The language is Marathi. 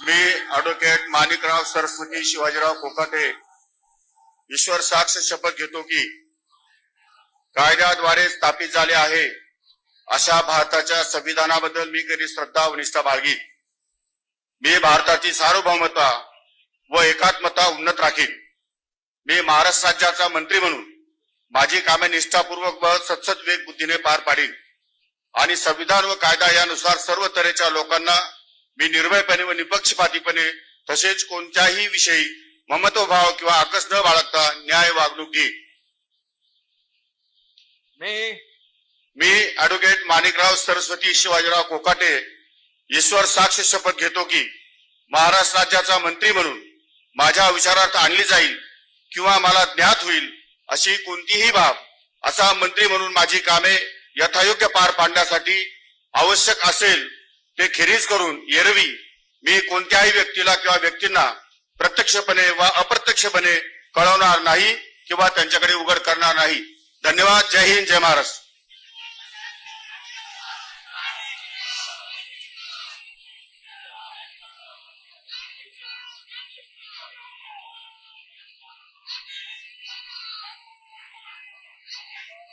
मी ॲडव्होकेट माणिकराव सरस्वती शिवाजीराव कोकाटे ईश्वर साक्ष शपथ घेतो की कायद्याद्वारे स्थापित झाले आहे अशा भारताच्या संविधानाबद्दल मी कधी श्रद्धा व निष्ठा बाळगीन। मी भारताची सार्वभौमता व एकात्मता उन्नत राखीन। मी महाराष्ट्र राज्याचा मंत्री म्हणून माझी कामे निष्ठापूर्वक व सत्सद विवेक बुद्धीने पार पाडीन आणि संविधान व कायदा यानुसार सर्व तऱ्हेच्या लोकांना मी निर्भयपणे व निपक्षपातीपणे तसेच कोणत्याही विषयी ममत्वभाव किंवा आकस न बाळगता न्याय वागणूक देईन। मी ॲडव्होकेट माणिकराव सरस्वती शिवाजीराव कोकाटे ईश्वर साक्ष शपथ घेतो की महाराष्ट्र राज्याचा मंत्री म्हणून माझ्या विचारार्थ आणली जाईल किंवा मला ज्ञात होईल अशी कोणतीही बाब असा मंत्री म्हणून माझी कामे यथायोग्य पार पाडण्यासाठी आवश्यक असेल ते खेरीज करून एरवी मी कोणत्याही व्यक्तीला किंवा व्यक्तींना प्रत्यक्षपणे व अप्रत्यक्षपणे कळवणार नाही किंवा त्यांच्याकडे उघड करणार नाही। धन्यवाद। जय हिंद, जय महाराष्ट्र।